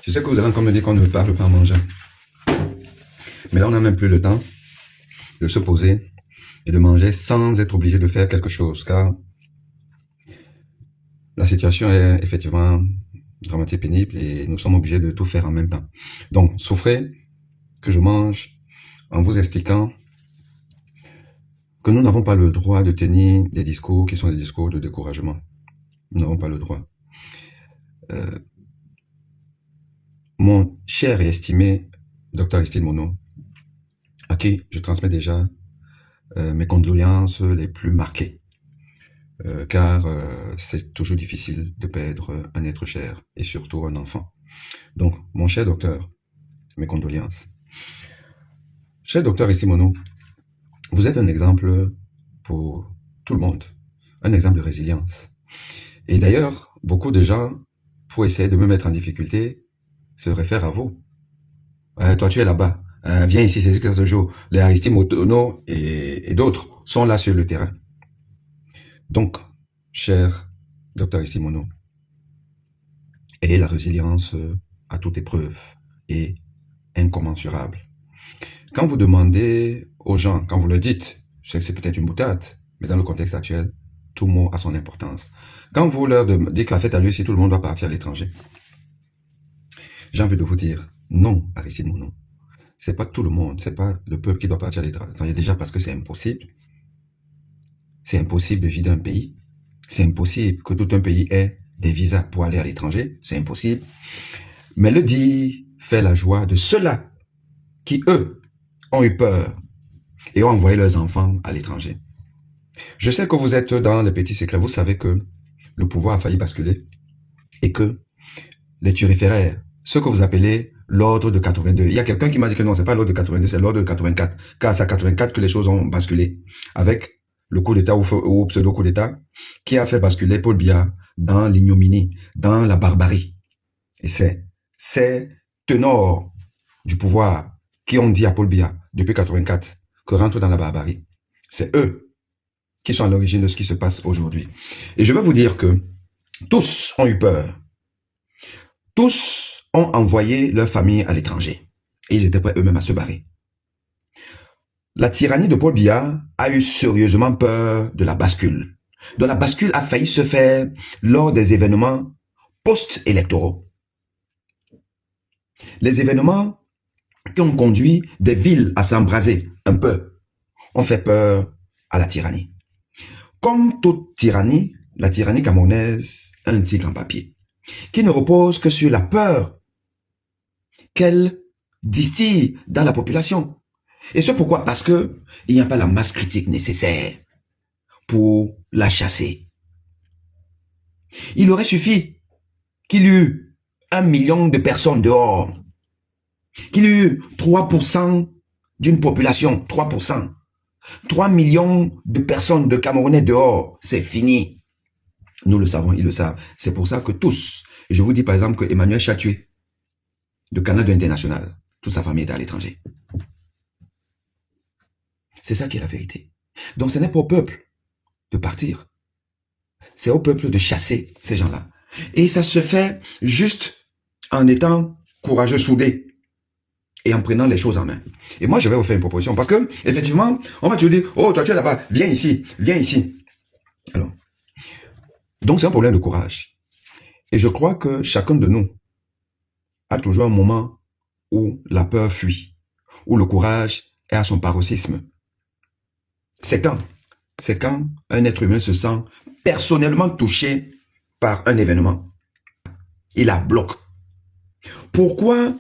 Je sais que vous allez encore me dire qu'on ne parle pas en mangeant. Mais là, on n'a même plus le temps de se poser et de manger sans être obligé de faire quelque chose, car la situation est effectivement dramatique, pénible, et nous sommes obligés de tout faire en même temps. Donc, souffrez que je mange en vous expliquant que nous n'avons pas le droit de tenir des discours qui sont des discours de découragement. Nous n'avons pas le droit. Mon cher et estimé Dr Aristide Monod, à qui je transmets déjà mes condoléances les plus marquées, car c'est toujours difficile de perdre un être cher, et surtout un enfant. Donc, mon cher docteur, mes condoléances. Cher docteur Aristide Monod, vous êtes un exemple pour tout le monde, un exemple de résilience. Et d'ailleurs, beaucoup de gens, pour essayer de me mettre en difficulté, se réfèrent à vous. Toi, tu es là-bas. Viens ici, c'est ce que ça se joue. Les Aristide Monod et d'autres sont là sur le terrain. Donc, cher Dr Aristide Monod, ayez la résilience à toute épreuve et incommensurable. Quand vous demandez aux gens, quand vous le dites, je sais que c'est peut-être une boutade, mais dans le contexte actuel, tout mot a son importance. Quand vous leur dites qu'à cette allure, si tout le monde doit partir à l'étranger, j'ai envie de vous dire, non, Aristide Monod. C'est pas tout le monde, c'est pas le peuple qui doit partir à l'étranger, déjà parce que c'est impossible. C'est impossible de vider un pays. C'est impossible que tout un pays ait des visas pour aller à l'étranger. C'est impossible. Mais le dit fait la joie de ceux-là qui, eux, ont eu peur et ont envoyé leurs enfants à l'étranger. Je sais que vous êtes dans les petits secrets. Vous savez que le pouvoir a failli basculer et que les turiféraires, ce que vous appelez l'ordre de 82. Il y a quelqu'un qui m'a dit que non, c'est pas l'ordre de 82, c'est l'ordre de 84. Car c'est à 84 que les choses ont basculé. Avec le coup d'État ou pseudo-coup d'État qui a fait basculer Paul Biya dans l'ignominie, dans la barbarie. Et c'est ces tenors du pouvoir qui ont dit à Paul Biya depuis 84 que rentre dans la barbarie. C'est eux qui sont à l'origine de ce qui se passe aujourd'hui. Et je veux vous dire que tous ont eu peur. Tous ont envoyé leur famille à l'étranger. Et ils étaient prêts eux-mêmes à se barrer. La tyrannie de Paul Biya a eu sérieusement peur de la bascule. Donc la bascule a failli se faire lors des événements post-électoraux. Les événements qui ont conduit des villes à s'embraser un peu ont fait peur à la tyrannie. Comme toute tyrannie, la tyrannie camerounaise a un tigre en papier qui ne repose que sur la peur qu'elle distille dans la population. Et c'est pourquoi? Parce que il n'y a pas la masse critique nécessaire pour la chasser. Il aurait suffi qu'il y eût 1 million de personnes dehors, qu'il y eût 3% d'une population, 3%. 3 millions de personnes de Camerounais dehors, c'est fini. Nous le savons, ils le savent. C'est pour ça que tous, et je vous dis par exemple que Emmanuel Chatué, de Canada International, toute sa famille est à l'étranger. C'est ça qui est la vérité. Donc ce n'est pas au peuple de partir. C'est au peuple de chasser ces gens-là. Et ça se fait juste en étant courageux, soudé et en prenant les choses en main. Et moi, je vais vous faire une proposition parce que, effectivement, on va te dire, oh, toi, tu es là-bas, viens ici, viens ici. Alors, donc c'est un problème de courage. Et je crois que chacun de nous a toujours un moment où la peur fuit, où le courage est à son paroxysme. C'est quand un être humain se sent personnellement touché par un événement. Il la bloque. Pourquoi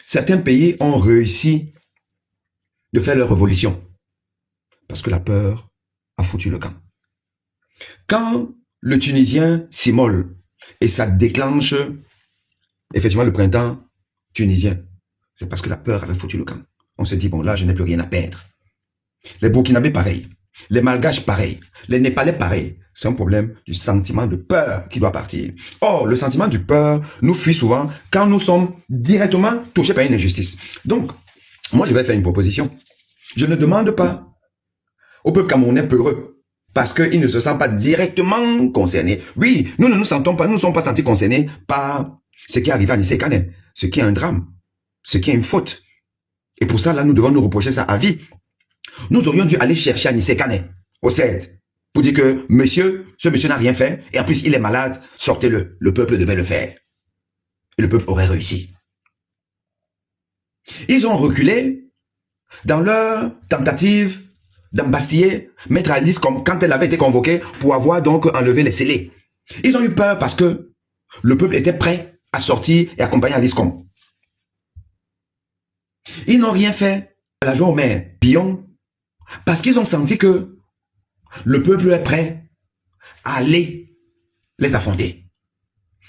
certains pays ont réussi de faire leur révolution? Parce que la peur a foutu le camp. Quand le Tunisien s'immole et ça déclenche effectivement le printemps tunisien, c'est parce que la peur avait foutu le camp. On se dit, bon là, je n'ai plus rien à perdre. Les Burkinabés, pareil. Les Malgaches, pareil. Les Népalais, pareil. C'est un problème du sentiment de peur qui doit partir. Or, le sentiment de peur nous fuit souvent quand nous sommes directement touchés par une injustice. Donc, moi, je vais faire une proposition. Je ne demande pas au peuple camerounais peureux parce qu'il ne se sent pas directement concerné. Oui, nous ne nous sentons pas, nous ne sommes pas sentis concernés par ce qui est arrivé à Nice Kanen. ce qui est un drame, ce qui est une faute. Et pour ça, là, nous devons nous reprocher ça à vie. Nous aurions dû aller chercher Anissé Kane au CED pour dire que ce monsieur n'a rien fait, et en plus il est malade, sortez-le. Le peuple devait le faire. Et le peuple aurait réussi. Ils ont reculé dans leur tentative d'embastiller Maître Alice comme quand elle avait été convoquée pour avoir donc enlevé les scellés. Ils ont eu peur parce que le peuple était prêt à sortir et accompagner Alice comme. Ils n'ont rien fait à la joie au maire Pillon parce qu'ils ont senti que le peuple est prêt à aller les affronter.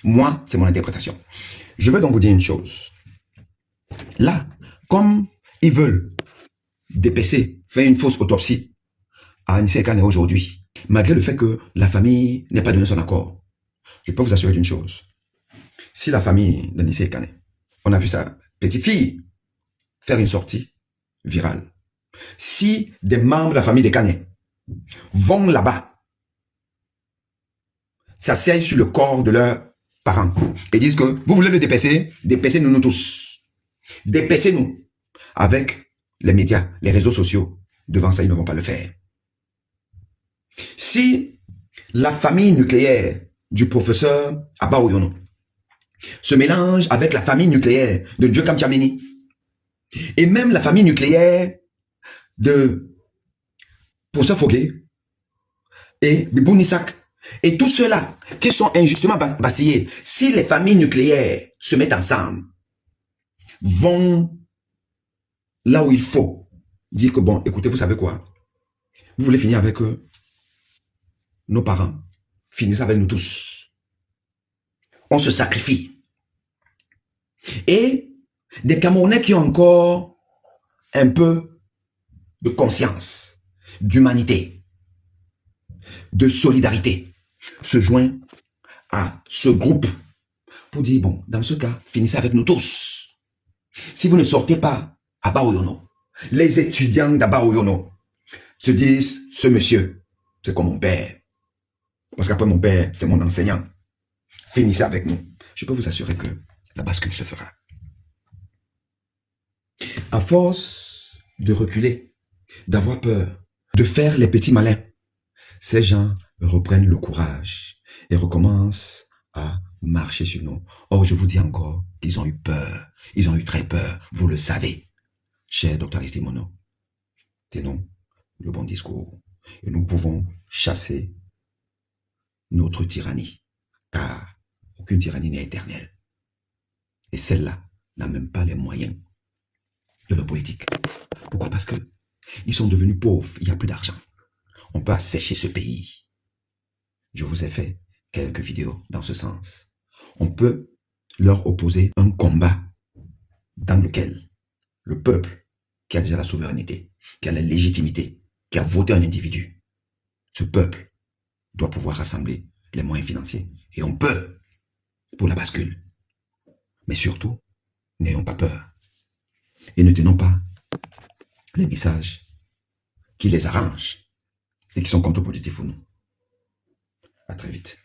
Moi, c'est mon interprétation. Je veux donc vous dire une chose. Là, comme ils veulent dépêcher, faire une fausse autopsie à Anissé Kane aujourd'hui, malgré le fait que la famille n'ait pas donné son accord, je peux vous assurer d'une chose. Si la famille d'Anissé Kane, on a vu sa petite fille faire une sortie virale, si des membres de la famille de Kane vont là-bas, s'asseyent sur le corps de leurs parents et disent que vous voulez le dépêcher, dépêchez-nous nous tous. Dépêchez-nous. Avec les médias, les réseaux sociaux, devant ça, ils ne vont pas le faire. Si la famille nucléaire du professeur Abba Oyono se mélange avec la famille nucléaire de Diokam Tchameni et même la famille nucléaire de professeur Fogué et Bibou Nissak et tous ceux-là qui sont injustement bastillés, si les familles nucléaires se mettent ensemble, vont là où il faut dire que bon, écoutez, vous savez quoi? Vous voulez finir avec nos parents, finissez avec nous tous. On se sacrifie. Et des Camerounais qui ont encore un peu de conscience, d'humanité, de solidarité, se joignent à ce groupe pour dire, bon, dans ce cas, finissez avec nous tous. Si vous ne sortez pas à Abba Oyono, les étudiants d'Abba Oyono se disent, ce monsieur, c'est comme mon père. Parce qu'après mon père, c'est mon enseignant. Finissez avec nous. Je peux vous assurer que la bascule se fera. À force de reculer, d'avoir peur, de faire les petits malins, ces gens reprennent le courage et recommencent à marcher sur nous. Or, je vous dis encore qu'ils ont eu peur. Ils ont eu très peur. Vous le savez. Cher Dr Aristide Mono, tenons le bon discours. Et nous pouvons chasser notre tyrannie. Car aucune tyrannie n'est éternelle. Et celle-là n'a même pas les moyens de leur politique. Pourquoi? Parce que ils sont devenus pauvres. Il n'y a plus d'argent. On peut assécher ce pays. Je vous ai fait quelques vidéos dans ce sens. On peut leur opposer un combat dans lequel le peuple qui a déjà la souveraineté, qui a la légitimité, qui a voté un individu, ce peuple doit pouvoir rassembler les moyens financiers. Et on peut pour la bascule. Mais surtout, n'ayons pas peur. Et ne tenons pas les messages qui les arrangent et qui sont contre-productifs pour nous. À très vite.